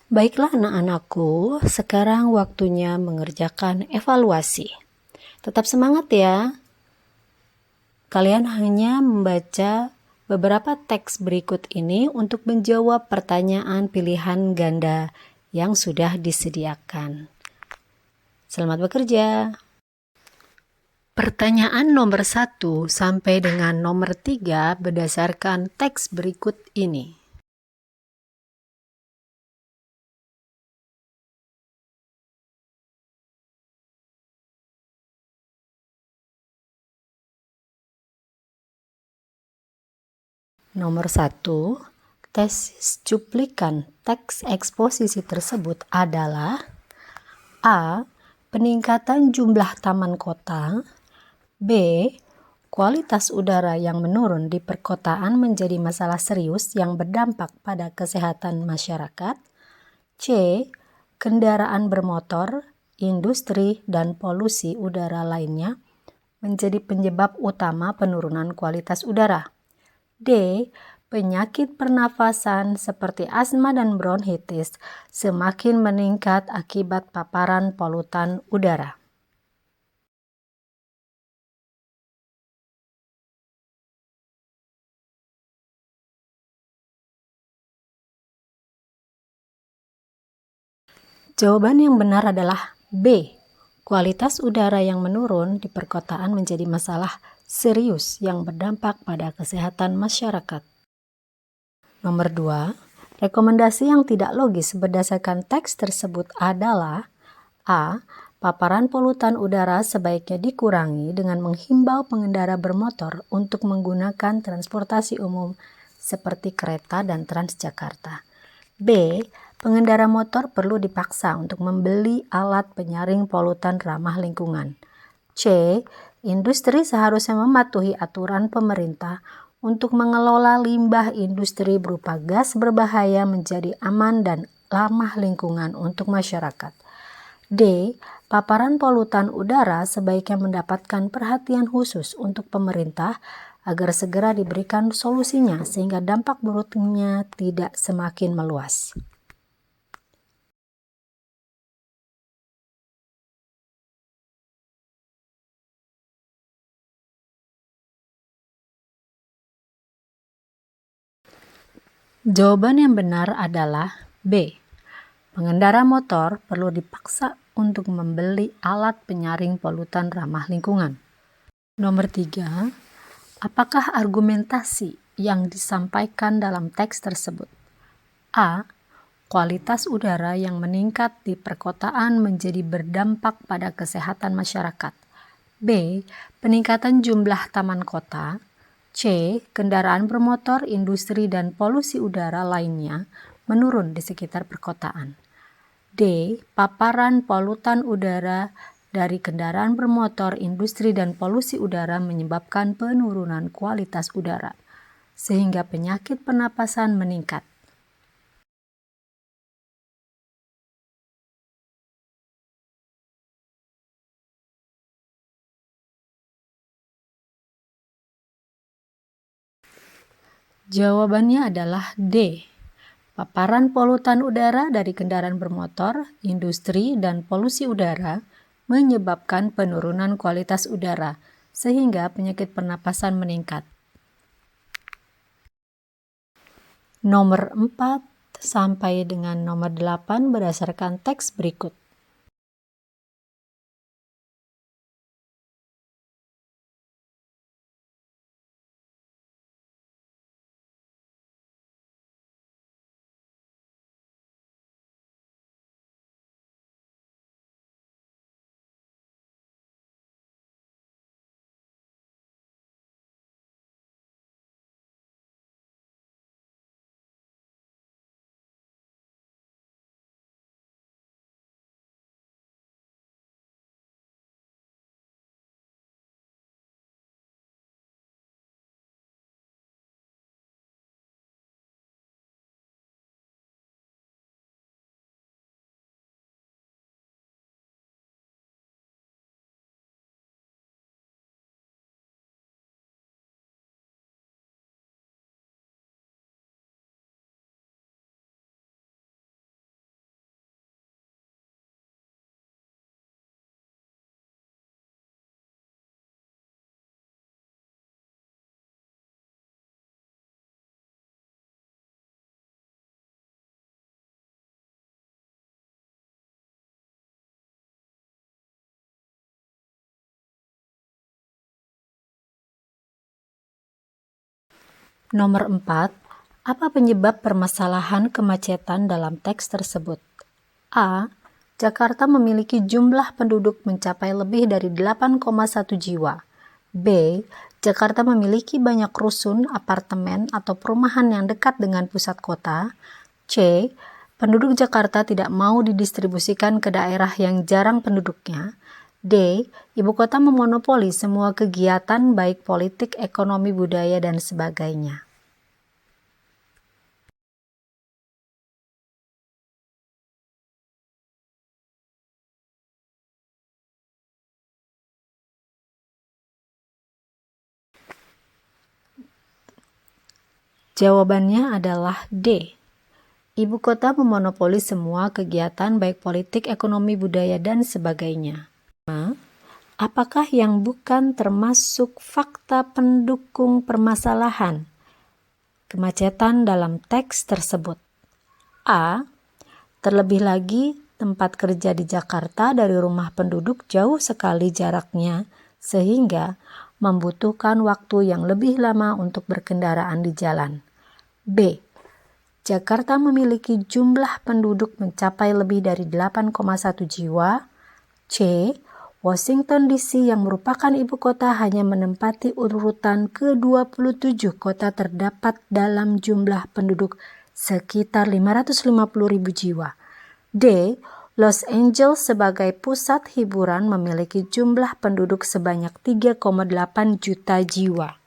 Baiklah anak-anakku, sekarang waktunya mengerjakan evaluasi. Tetap semangat ya. Kalian hanya membaca beberapa teks berikut ini untuk menjawab pertanyaan pilihan ganda yang sudah disediakan. Selamat bekerja. Pertanyaan nomor 1 sampai dengan nomor 3 berdasarkan teks berikut ini. Nomor 1, tesis cuplikan teks eksposisi tersebut adalah A. Peningkatan jumlah taman kota. B. Kualitas udara yang menurun di perkotaan menjadi masalah serius yang berdampak pada kesehatan masyarakat. C. Kendaraan bermotor, industri, dan polusi udara lainnya menjadi penyebab utama penurunan kualitas udara. D. Penyakit pernafasan seperti asma dan bronkitis semakin meningkat akibat paparan polutan udara. Jawaban yang benar adalah B. Kualitas udara yang menurun di perkotaan menjadi masalah serius yang berdampak pada kesehatan masyarakat. Nomor 2, rekomendasi yang tidak logis berdasarkan teks tersebut adalah A. Paparan polutan udara sebaiknya dikurangi dengan menghimbau pengendara bermotor untuk menggunakan transportasi umum seperti kereta dan Transjakarta. B. Pengendara motor perlu dipaksa untuk membeli alat penyaring polutan ramah lingkungan. C. Industri seharusnya mematuhi aturan pemerintah untuk mengelola limbah industri berupa gas berbahaya menjadi aman dan ramah lingkungan untuk masyarakat. D. Paparan polutan udara sebaiknya mendapatkan perhatian khusus untuk pemerintah agar segera diberikan solusinya sehingga dampak buruknya tidak semakin meluas. Jawaban yang benar adalah B. Pengendara motor perlu dipaksa untuk membeli alat penyaring polutan ramah lingkungan. Nomor 3, apakah argumentasi yang disampaikan dalam teks tersebut? A. Kualitas udara yang meningkat di perkotaan menjadi berdampak pada kesehatan masyarakat. B. Peningkatan jumlah taman kota. C. Kendaraan bermotor, industri, dan polusi udara lainnya menurun di sekitar perkotaan. D. Paparan polutan udara dari kendaraan bermotor, industri, dan polusi udara menyebabkan penurunan kualitas udara, sehingga penyakit pernapasan meningkat. Jawabannya adalah D. Paparan polutan udara dari kendaraan bermotor, industri, dan polusi udara menyebabkan penurunan kualitas udara, sehingga penyakit pernapasan meningkat. Nomor 4 sampai dengan nomor 8 berdasarkan teks berikut. Nomor 4. Apa penyebab permasalahan kemacetan dalam teks tersebut? A. Jakarta memiliki jumlah penduduk mencapai lebih dari 8,1 jiwa. B. Jakarta memiliki banyak rusun, apartemen, atau perumahan yang dekat dengan pusat kota. C. Penduduk Jakarta tidak mau didistribusikan ke daerah yang jarang penduduknya. D. Ibu kota memonopoli semua kegiatan baik politik, ekonomi, budaya, dan sebagainya. Jawabannya adalah D. Ibu kota memonopoli semua kegiatan baik politik, ekonomi, budaya, dan sebagainya. Apakah yang bukan termasuk fakta pendukung permasalahan kemacetan dalam teks tersebut? A. Terlebih lagi, tempat kerja di Jakarta dari rumah penduduk jauh sekali jaraknya, sehingga membutuhkan waktu yang lebih lama untuk berkendaraan di jalan. B. Jakarta memiliki jumlah penduduk mencapai lebih dari 8,1 jiwa. C. Washington DC yang merupakan ibu kota hanya menempati urutan ke-27 kota terdapat dalam jumlah penduduk sekitar 550.000 jiwa. D. Los Angeles sebagai pusat hiburan memiliki jumlah penduduk sebanyak 3,8 juta jiwa.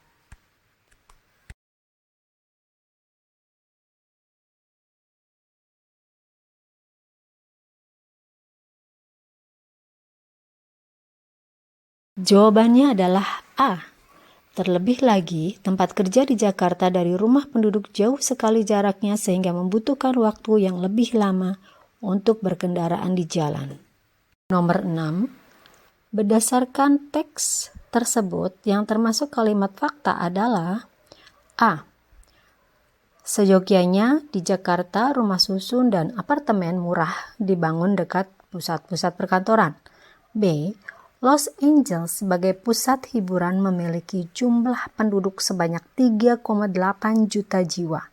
Jawabannya adalah A. Terlebih lagi, tempat kerja di Jakarta dari rumah penduduk jauh sekali jaraknya sehingga membutuhkan waktu yang lebih lama untuk berkendaraan di jalan. Nomor 6. Berdasarkan teks tersebut, yang termasuk kalimat fakta adalah A. Seyogyanya di Jakarta rumah susun dan apartemen murah dibangun dekat pusat-pusat perkantoran. B. Los Angeles sebagai pusat hiburan memiliki jumlah penduduk sebanyak 3,8 juta jiwa.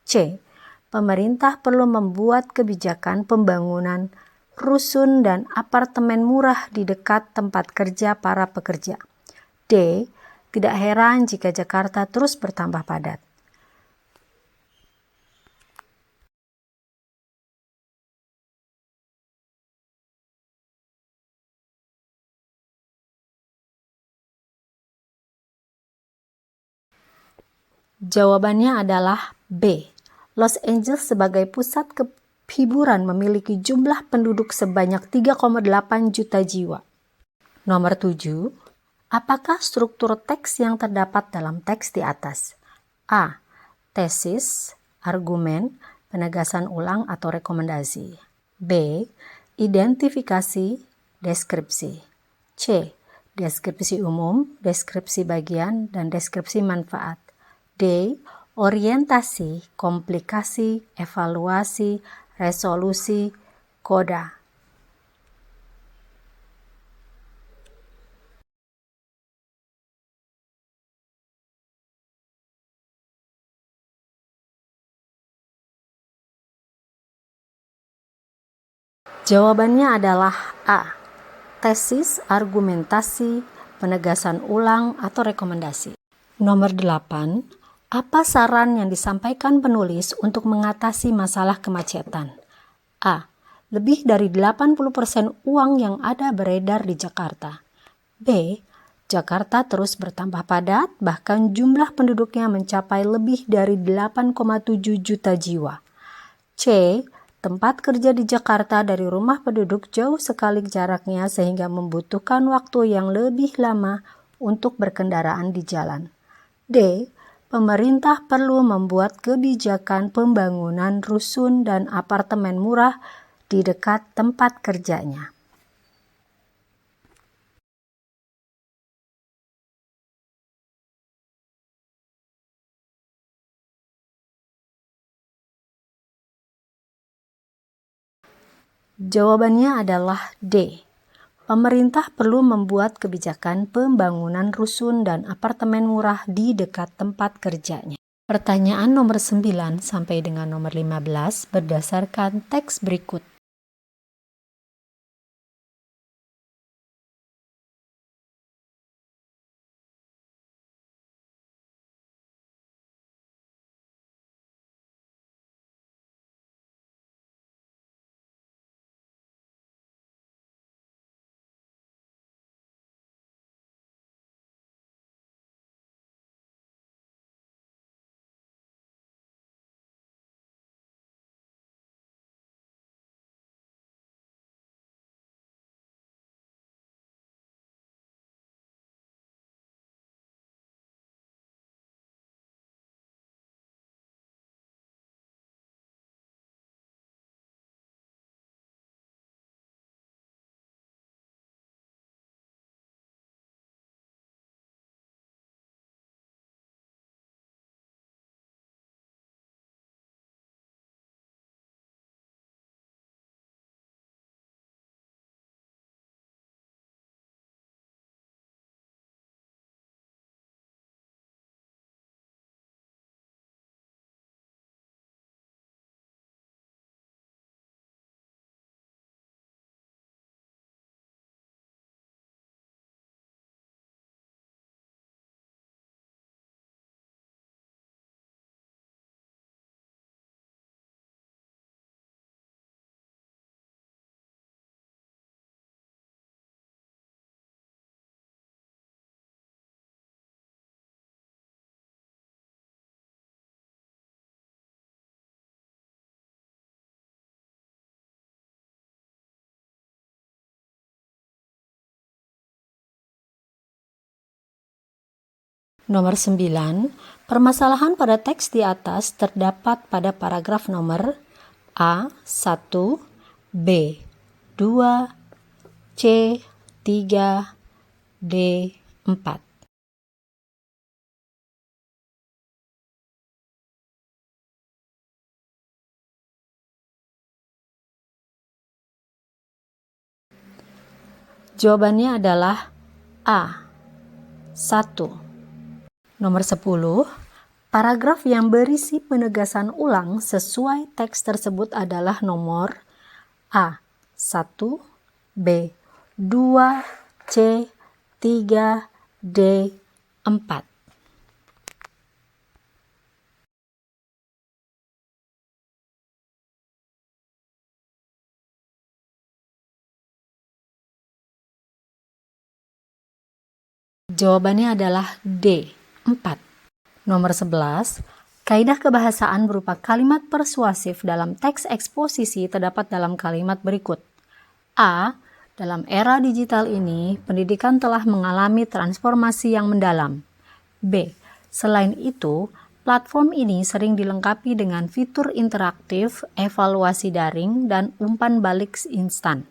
C. Pemerintah perlu membuat kebijakan pembangunan rusun dan apartemen murah di dekat tempat kerja para pekerja. D. Tidak heran jika Jakarta terus bertambah padat. Jawabannya adalah B. Los Angeles sebagai pusat hiburan memiliki jumlah penduduk sebanyak 3,8 juta jiwa. Nomor 7. Apakah struktur teks yang terdapat dalam teks di atas? A. Tesis, argumen, penegasan ulang atau rekomendasi. B. Identifikasi, deskripsi. C. Deskripsi umum, deskripsi bagian, dan deskripsi manfaat. D. Orientasi, komplikasi, evaluasi, resolusi, koda. Jawabannya adalah A. Tesis, argumentasi, penegasan ulang, atau rekomendasi. Nomor 8. Apa saran yang disampaikan penulis untuk mengatasi masalah kemacetan? A. Lebih dari 80% uang yang ada beredar di Jakarta. B. Jakarta terus bertambah padat, bahkan jumlah penduduknya mencapai lebih dari 8,7 juta jiwa. C. Tempat kerja di Jakarta dari rumah penduduk jauh sekali jaraknya sehingga membutuhkan waktu yang lebih lama untuk berkendaraan di jalan. D. Pemerintah perlu membuat kebijakan pembangunan rusun dan apartemen murah di dekat tempat kerjanya. Jawabannya adalah D. Pemerintah perlu membuat kebijakan pembangunan rusun dan apartemen murah di dekat tempat kerjanya. Pertanyaan nomor 9 sampai dengan nomor 15 berdasarkan teks berikut. Nomor 9, permasalahan pada teks di atas terdapat pada paragraf nomor A1, B2, C3, D4. Jawabannya adalah A1. Nomor 10, paragraf yang berisi penegasan ulang sesuai teks tersebut adalah nomor A1, B2, C3, D4. Jawabannya adalah D4. Nomor 11, kaidah kebahasaan berupa kalimat persuasif dalam teks eksposisi terdapat dalam kalimat berikut. A. Dalam era digital ini, pendidikan telah mengalami transformasi yang mendalam. B. Selain itu, platform ini sering dilengkapi dengan fitur interaktif, evaluasi daring, dan umpan balik instan.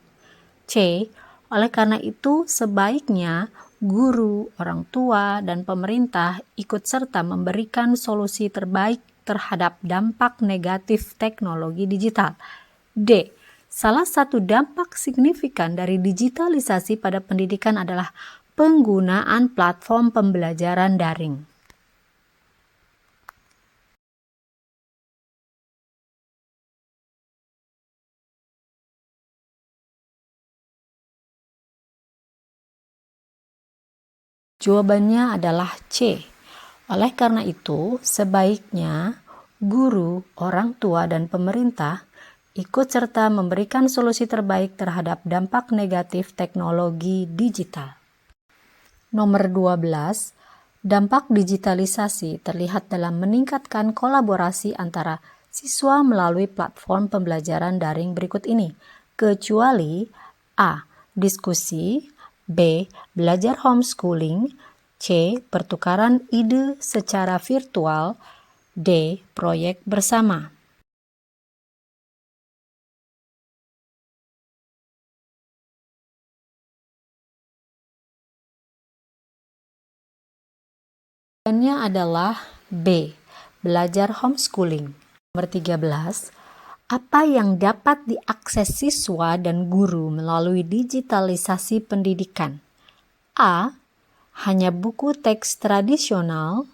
C. Oleh karena itu, sebaiknya guru, orang tua, dan pemerintah ikut serta memberikan solusi terbaik terhadap dampak negatif teknologi digital. D. Salah satu dampak signifikan dari digitalisasi pada pendidikan adalah penggunaan platform pembelajaran daring. Jawabannya adalah C. Oleh karena itu, sebaiknya guru, orang tua, dan pemerintah ikut serta memberikan solusi terbaik terhadap dampak negatif teknologi digital. Nomor 12, dampak digitalisasi terlihat dalam meningkatkan kolaborasi antara siswa melalui platform pembelajaran daring berikut ini, kecuali A. Diskusi, B. Belajar homeschooling, C. Pertukaran ide secara virtual, D. Proyek bersama. Jawabannya adalah B. Belajar homeschooling. Nomor 13, apa yang dapat diakses siswa dan guru melalui digitalisasi pendidikan? A. Hanya buku teks tradisional.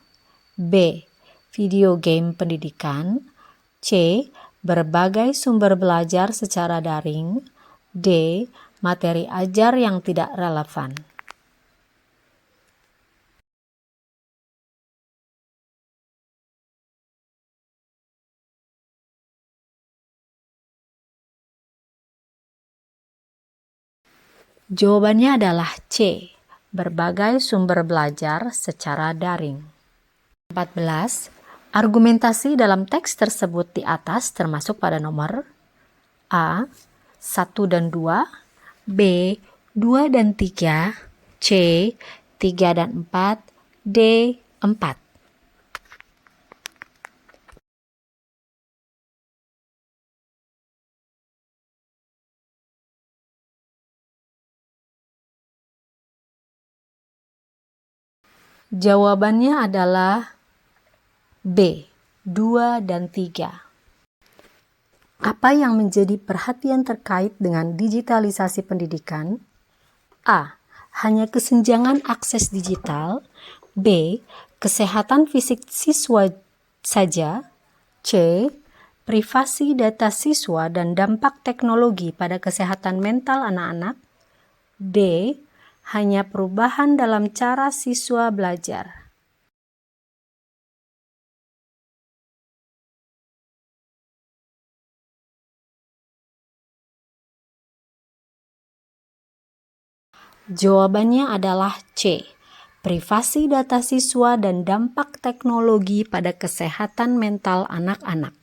B. video game pendidikan. C. Berbagai sumber belajar secara daring. D. Materi ajar yang tidak relevan. Jawabannya adalah C. Berbagai sumber belajar secara daring. 14. Argumentasi dalam teks tersebut di atas termasuk pada nomor A. 1 dan 2, B. 2 dan 3, C. 3 dan 4, D. 4. Jawabannya adalah B. 2 dan 3. Apa yang menjadi perhatian terkait dengan digitalisasi pendidikan? A. Hanya kesenjangan akses digital. B. Kesehatan fisik siswa saja. C. Privasi data siswa dan dampak teknologi pada kesehatan mental anak-anak. D. Hanya perubahan dalam cara siswa belajar. Jawabannya adalah C. Privasi data siswa dan dampak teknologi pada kesehatan mental anak-anak.